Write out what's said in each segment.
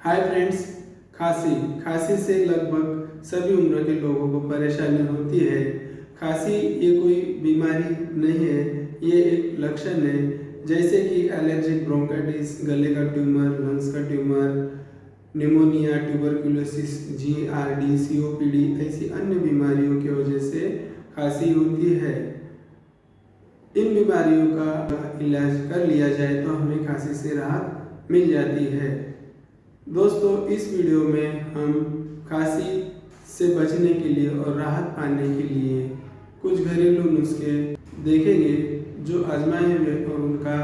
Hi friends. खांसी खांसी से लगभग सभी उम्र के लोगों को परेशानी होती है। खांसी ये कोई बीमारी नहीं है, ये एक लक्षण है। जैसे कि एलर्जिक ब्रोंकाइटिस, गले का ट्यूमर, लंग्स का tumour, pneumonia, tuberculosis, GRD, COPD, ऐसी अन्य बीमारियों की वजह से खांसी होती है। इन बीमारियों का इलाज कर लिया जाए तो हमें खांसी से राहत मिल जाती है। दोस्तों, इस वीडियो में हम खांसी से बचने के लिए और राहत पाने के लिए कुछ घरेलू नुस्खे देखेंगे जो आजमाए हुए और उनका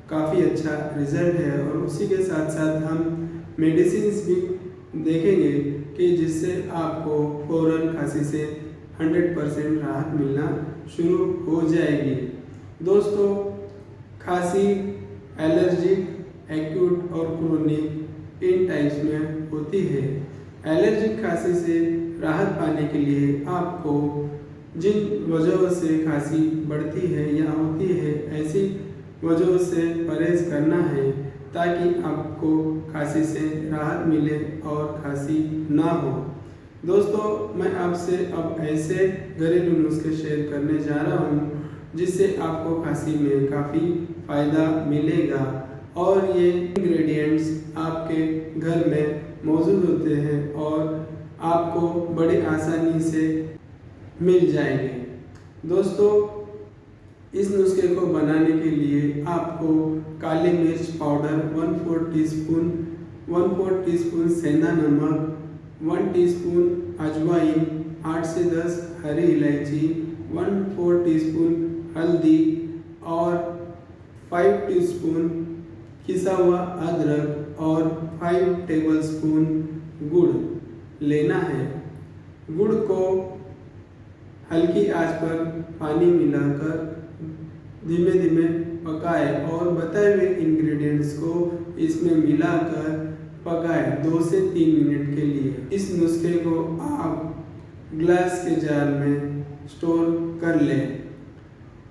काफ़ी अच्छा रिजल्ट है, और उसी के साथ साथ हम मेडिसिन्स भी देखेंगे कि जिससे आपको फ़ौरन खांसी से 100% राहत मिलना शुरू हो जाएगी। दोस्तों, खांसी एलर्जिक, एक्यूट और क्रोनिक इन टाइप्स में होती है। एलर्जिक खांसी से राहत पाने के लिए आपको जिन वजहों से खांसी बढ़ती है या होती है, ऐसी वजहों से परहेज करना है ताकि आपको खांसी से राहत मिले और खांसी ना हो। दोस्तों, मैं आपसे अब ऐसे घरेलू नुस्खे शेयर करने जा रहा हूँ जिससे आपको खांसी में काफ़ी फ़ायदा मिलेगा, और ये इंग्रेडिएंट्स आपके घर में मौजूद होते हैं और आपको बड़ी आसानी से मिल जाएंगे। दोस्तों, इस नुस्खे को बनाने के लिए आपको काली मिर्च पाउडर 1/4 टीस्पून, 1/4 टीस्पून सेंधा नमक, 1 टीस्पून अजवाइन, 8 से 10 हरी इलायची, 1/4 टीस्पून हल्दी और 5 टीस्पून पिसा हुआ अदरक और 5 टेबलस्पून गुड़ लेना है। गुड़ को हल्की आंच पर पानी मिलाकर धीमे धीमे पकाएं और बताए हुए इंग्रेडिएंट्स को इसमें मिलाकर पकाएं 2 से 3 मिनट के लिए। इस नुस्खे को आप ग्लास के जार में स्टोर कर लें।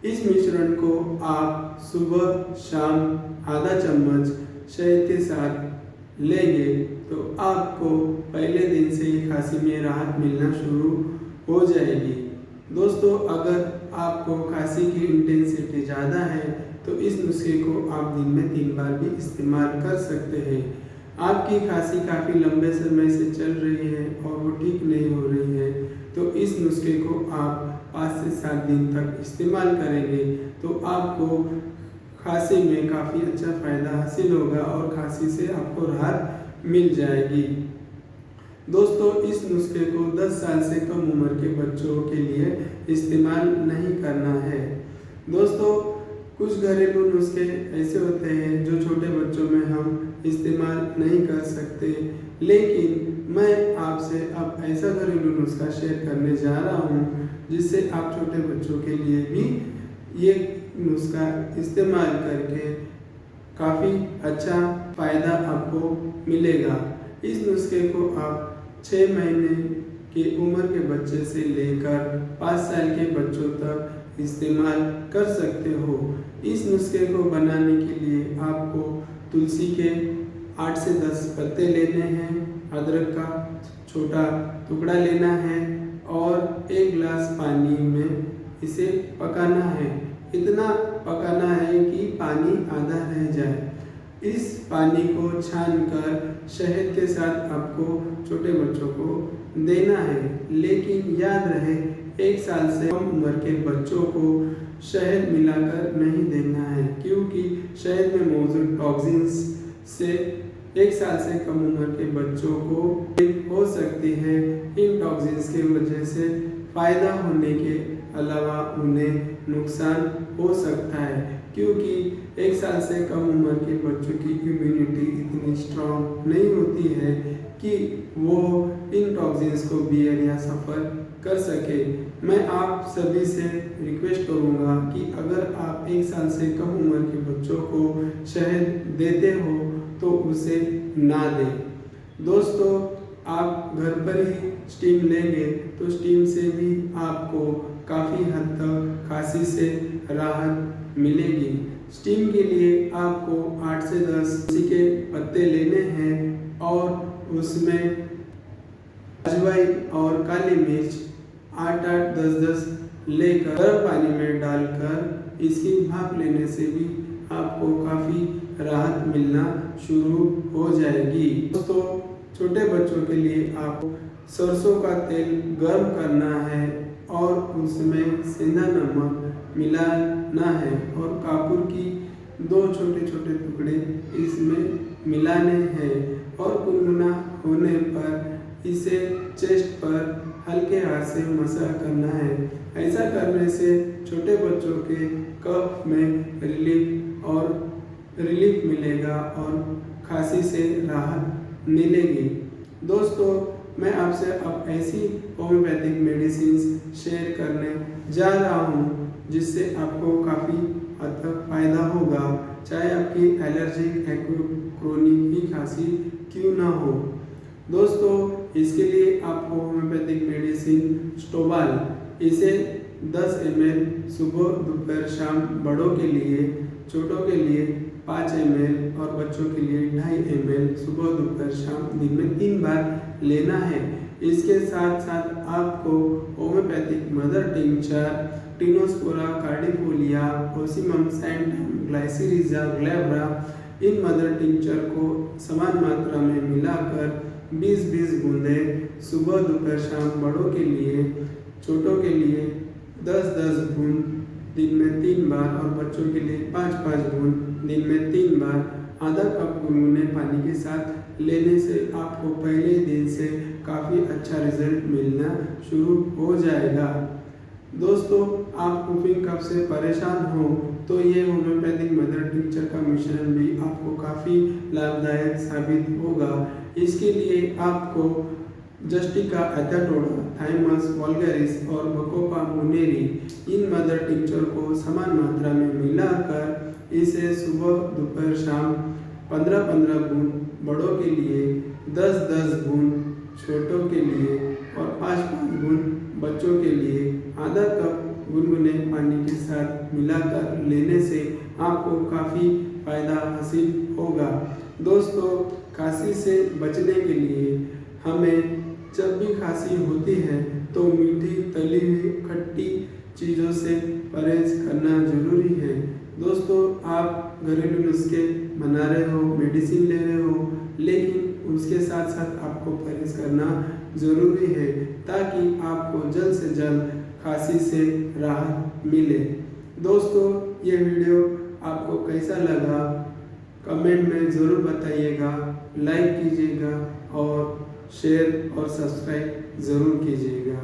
इस मिश्रण को आप सुबह शाम आधा चम्मच शहद के साथ लेंगे तो आपको पहले दिन से ही खांसी में राहत मिलना शुरू हो जाएगी। दोस्तों, अगर आपको खांसी की इंटेंसिटी ज़्यादा है तो इस नुस्खे को आप दिन में 3 बार भी इस्तेमाल कर सकते हैं। आपकी खांसी काफ़ी लंबे समय से चल रही है और वो ठीक नहीं हो रही है तो इस नुस्खे को आप 5 से 7 दिन तक इस्तेमाल करेंगे तो आपको खांसी में काफ़ी अच्छा फ़ायदा हासिल होगा और खांसी से आपको राहत मिल जाएगी। दोस्तों, इस नुस्खे को 10 साल से कम उम्र के बच्चों के लिए इस्तेमाल नहीं करना है। दोस्तों, कुछ घरेलू नुस्खे ऐसे होते हैं जो छोटे बच्चों में हम इस्तेमाल नहीं कर सकते, लेकिन मैं आपसे अब ऐसा घरेलू नुस्खा शेयर करने जा रहा हूँ जिससे आप छोटे बच्चों के लिए भी ये नुस्खा इस्तेमाल करके काफ़ी अच्छा फ़ायदा आपको मिलेगा। इस नुस्खे को आप 6 महीने की उम्र के बच्चे से लेकर 5 साल के बच्चों तक इस्तेमाल कर सकते हो। इस नुस्खे को बनाने के लिए आपको तुलसी के 8 से 10 पत्ते लेने हैं, अदरक का छोटा टुकड़ा लेना है और 1 गिलास पानी में इसे पकाना है। इतना पकाना है कि पानी आधा रह जाए। इस पानी को छानकर शहद के साथ आपको छोटे बच्चों को देना है, लेकिन याद रहे 1 साल से कम उम्र के बच्चों को शहद मिलाकर नहीं देना है, क्योंकि शहद में मौजूद टॉक्सिन्स से 1 साल से कम उम्र के बच्चों को हो सकती है। इन टॉक्सिन्स की वजह से फ़ायदा होने के अलावा उन्हें नुकसान हो सकता है, क्योंकि 1 साल से कम उम्र के बच्चों की इम्यूनिटी इतनी स्ट्रांग नहीं होती है कि वो इन टॉक्सिन्स को बियर या सफ़र कर सके। मैं आप सभी से रिक्वेस्ट करूँगा कि अगर आप 1 साल से कम उम्र के बच्चों को शहद देते हो तो उसे ना दें। दोस्तों, आप घर पर ही स्टीम लेंगे तो स्टीम से भी आपको काफ़ी हद तक खांसी से राहत मिलेगी। स्टीम के लिए आपको 8 से 10 तुलसी के पत्ते लेने हैं और उसमें अजवाइन और काली मिर्च 8-8, 10-10 लेकर गर्म पानी में डालकर इसकी भाप लेने से भी आपको काफ़ी राहत मिलना शुरू हो जाएगी। दोस्तों, छोटे बच्चों के लिए आपको सरसों का तेल गर्म करना है और उसमें सेंधा नमक मिलाना है और कपूर की 2 छोटे छोटे टुकड़े इसमें मिलाने हैं और गुनगुना होने पर इसे चेस्ट पर हल्के हाथ से मसाज करना है। ऐसा करने से छोटे बच्चों के कफ में रिलीफ मिलेगा और खांसी से राहत मिलेगी। दोस्तों, मैं आपसे अब ऐसी होम्योपैथिक मेडिसिन शेयर करने जा रहा हूँ जिससे आपको काफ़ी हद तक फायदा होगा, चाहे आपकी एलर्जिक क्रोनिक ही खांसी क्यों ना हो। दोस्तों, इसके लिए आपको होम्योपैथिक मेडिसिन स्टोबाल, इसे 10 ml सुबह दोपहर शाम बड़ों के लिए, छोटों के लिए 5 ml और बच्चों के लिए 2.5 ml सुबह दोपहर शाम दिन में 3 बार लेना है। इसके साथ साथ आपको homoeopathic mother tincture, Tinospora cordifolia, Ocimum sanctum, Glycyrrhiza, glabra, इन मदर टिंचर को समान मात्रा में मिलाकर 20-20 बूंदें सुबह दोपहर शाम बड़ों के लिए, छोटों के लिए 10-10 बूंद दिन में 3 बार और बच्चों के लिए 5-5 बूंद दिन में 3 बार आधा कप गुनगुने पानी के साथ लेने से आपको पहले दिन से काफ़ी अच्छा रिजल्ट मिलना शुरू हो जाएगा। दोस्तों, आप कुकिंग कप से परेशान हो तो ये होम्योपैथिक मदर टिंचर का मिश्रण भी आपको काफ़ी लाभदायक साबित होगा। इसके लिए आपको जस्टिका एथाटोडा, थाइमस वल्गैरिस और बकोपा मुनेरी, इन मदर टिंचर को समान मात्रा में मिलाकर इसे सुबह दोपहर शाम 15-15 बूंद बड़ों के लिए, 10-10 बूंद छोटों के लिए और 5-5 बूंद बच्चों के लिए आधा कप गुनगुने पानी के साथ मिलाकर लेने से आपको काफ़ी फायदा हासिल होगा। दोस्तों, खांसी से बचने के लिए हमें जब भी खांसी होती है तो मीठी, तली हुई, खट्टी चीज़ों से परहेज करना जरूरी है। दोस्तों, आप घरेलू नुस्खे बना रहे हो, मेडिसिन ले रहे हो, लेकिन उसके साथ साथ आपको परहेज करना ज़रूरी है ताकि आपको जल्द से जल्द खांसी से राहत मिले। दोस्तों, ये वीडियो आपको कैसा लगा कमेंट में ज़रूर बताइएगा, लाइक कीजिएगा और शेयर और सब्सक्राइब ज़रूर कीजिएगा।